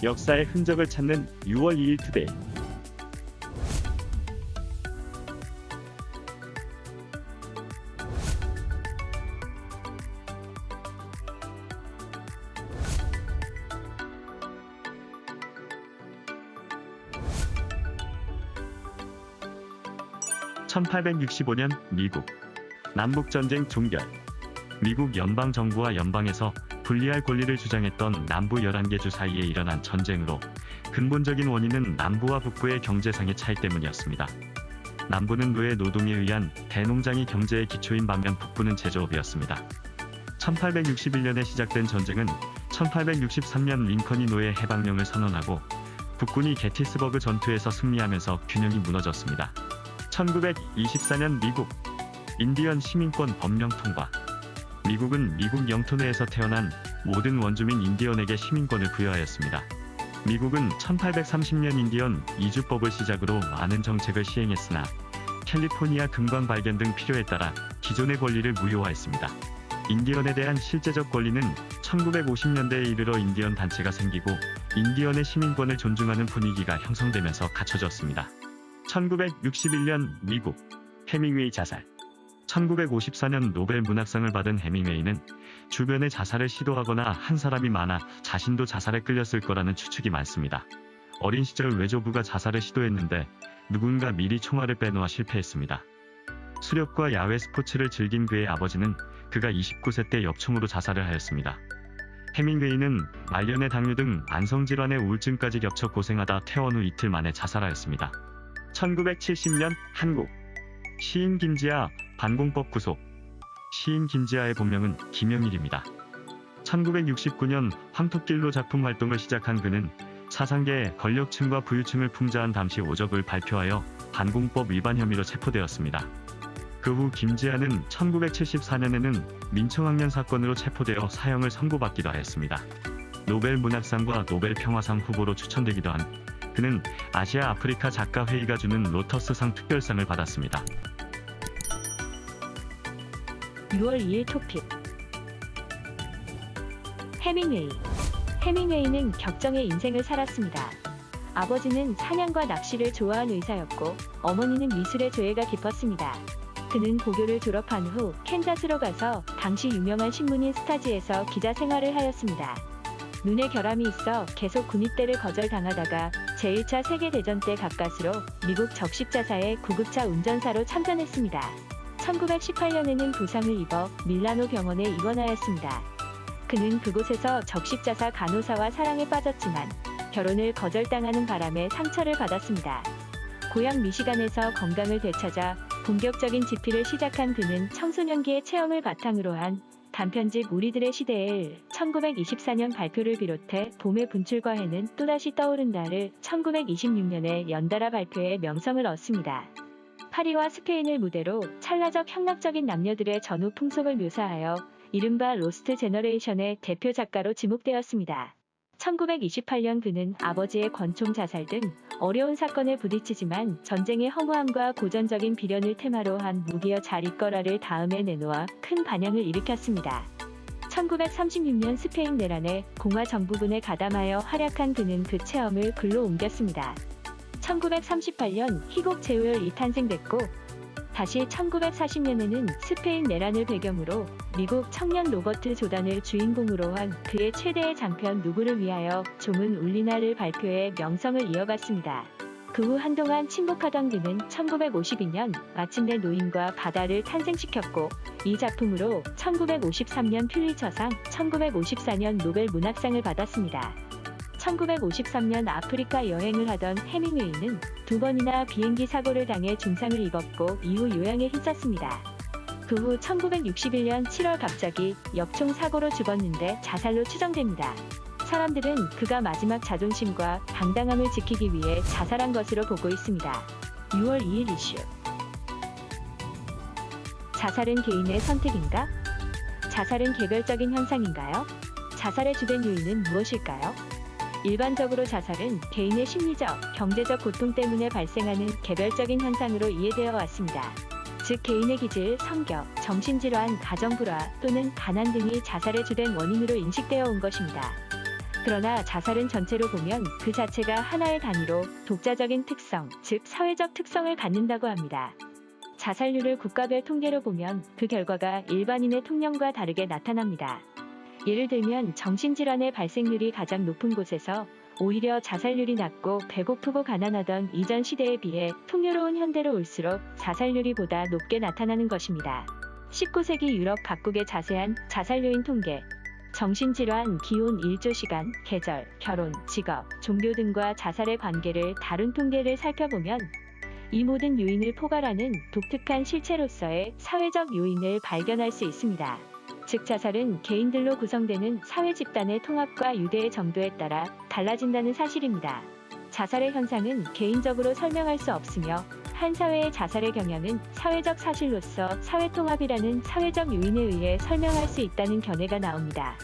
역사의 흔적을 찾는 6월 2일 투데이. (1865년) 미국 남북전쟁 종결. 미국 연방정부와 연방에서 분리할 권리를 주장했던 남부 11개 주 사이에 일어난 전쟁으로 근본적인 원인은 남부와 북부의 경제상의 차이 때문이었습니다. 남부는 노예 노동에 의한 대농장이 경제의 기초인 반면 북부는 제조업이었습니다. 1861년에 시작된 전쟁은 1863년 링컨이 노예 해방령을 선언하고 북군이 게티스버그 전투에서 승리하면서 균형이 무너졌습니다. 1924년 미국 인디언 시민권 법령 통과. 미국은 미국 영토 내에서 태어난 모든 원주민 인디언에게 시민권을 부여하였습니다. 미국은 1830년 인디언 이주법을 시작으로 많은 정책을 시행했으나 캘리포니아 금광 발견 등 필요에 따라 기존의 권리를 무효화했습니다. 인디언에 대한 실제적 권리는 1950년대에 이르러 인디언 단체가 생기고 인디언의 시민권을 존중하는 분위기가 형성되면서 갖춰졌습니다. 1961년 미국 해밍웨이 자살. 1954년 노벨 문학상을 받은 해밍웨이는 주변에 자살을 시도하거나 한 사람이 많아 자신도 자살에 끌렸을 거라는 추측이 많습니다. 어린 시절 외조부가 자살을 시도했는데 누군가 미리 총알을 빼놓아 실패했습니다. 수렵과 야외 스포츠를 즐긴 그의 아버지는 그가 29세 때 엽총으로 자살을 하였습니다. 해밍웨이는 말년의 당뇨 등 만성질환의 우울증까지 겹쳐 고생하다 퇴원 후 이틀 만에 자살하였습니다. 1970년 한국 시인 김지아 반공법 구속. 시인 김지아의 본명은 김영일입니다. 1969년 황토길로 작품 활동을 시작한 그는 사상계의 권력층과 부유층을 풍자한 담시 오적을 발표하여 반공법 위반 혐의로 체포되었습니다. 그 후 김지아는 1974년에는 민청학년 사건으로 체포되어 사형을 선고받기도 하였습니다. 노벨 문학상과 노벨 평화상 후보로 추천되기도 한 그는 아시아 아프리카 작가회의가 주는 로터스상 특별상을 받았습니다. 6월 2일 토픽. 해밍웨이. 해밍웨이는 격정의 인생을 살았습니다. 아버지는 사냥과 낚시를 좋아한 의사였고 어머니는 미술에 조예가 깊었습니다. 그는 고교를 졸업한 후 캔자스로 가서 당시 유명한 신문인 스타지에서 기자 생활을 하였습니다. 눈에 결함이 있어 계속 군입대를 거절당하다가 제1차 세계대전 때 가까스로 미국 적십자사의 구급차 운전사로 참전했습니다. 1918년에는 부상을 입어 밀라노 병원에 입원하였습니다. 그는 그곳에서 적십자사 간호사와 사랑에 빠졌지만 결혼을 거절당하는 바람에 상처를 받았습니다. 고향 미시간에서 건강을 되찾아 본격적인 집필을 시작한 그는 청소년기의 체험을 바탕으로 한 단편집 우리들의 시대에 1924년 발표를 비롯해 봄의 분출과 해는 또다시 떠오른다를 1926년에 연달아 발표해 명성을 얻습니다. 파리와 스페인을 무대로 찰나적 향락적인 남녀들의 전후 풍속을 묘사하여 이른바 로스트 제너레이션의 대표 작가로 지목되었습니다. 1928년 그는 아버지의 권총 자살 등 어려운 사건에 부딪히지만 전쟁의 허무함과 고전적인 비련을 테마로 한 무기여 잘 있거라를 다음에 내놓아 큰 반향을 일으켰습니다. 1936년 스페인 내란에 공화 정부군에 가담하여 활약한 그는 그 체험을 글로 옮겼습니다. 1938년 희곡 제우열이 탄생됐고 다시 1940년에는 스페인 내란을 배경으로 미국 청년 로버트 조단을 주인공으로 한 그의 최대의 장편 누구를 위하여 좀은 울리나를 발표해 명성을 이어갔습니다. 그 후 한동안 침묵하던 그는 1952년 마침내 노인과 바다를 탄생시켰고 이 작품으로 1953년 퓰리처상, 1954년 노벨 문학상을 받았습니다. 1953년 아프리카 여행을 하던 해밍웨이는 2번이나 비행기 사고를 당해 중상을 입었고 이후 요양에 힘썼습니다. 그 후 1961년 7월 갑자기 엽총 사고로 죽었는데 자살로 추정됩니다. 사람들은 그가 마지막 자존심과 당당함을 지키기 위해 자살한 것으로 보고 있습니다. 6월 2일 이슈. 자살은 개인의 선택인가? 자살은 개별적인 현상인가요? 자살의 주된 요인은 무엇일까요? 일반적으로 자살은 개인의 심리적, 경제적 고통 때문에 발생하는 개별적인 현상으로 이해되어 왔습니다. 즉 개인의 기질, 성격, 정신질환, 가정불화 또는 가난 등이 자살의 주된 원인으로 인식되어 온 것입니다. 그러나 자살은 전체로 보면 그 자체가 하나의 단위로 독자적인 특성, 즉 사회적 특성을 갖는다고 합니다. 자살률을 국가별 통계로 보면 그 결과가 일반인의 통념과 다르게 나타납니다. 예를 들면 정신질환의 발생률이 가장 높은 곳에서 오히려 자살률이 낮고 배고프고 가난하던 이전 시대에 비해 풍요로운 현대로 올수록 자살률이 보다 높게 나타나는 것입니다. 19세기 유럽 각국의 자세한 자살 요인 통계, 정신질환, 기혼, 일조 시간, 계절, 결혼, 직업, 종교 등과 자살의 관계를 다룬 통계를 살펴보면 이 모든 요인을 포괄하는 독특한 실체로서의 사회적 요인을 발견할 수 있습니다. 즉 자살은 개인들로 구성되는 사회 집단의 통합과 유대의 정도에 따라 달라진다는 사실입니다. 자살의 현상은 개인적으로 설명할 수 없으며 한 사회의 자살의 경향은 사회적 사실로서 사회 통합이라는 사회적 요인에 의해 설명할 수 있다는 견해가 나옵니다.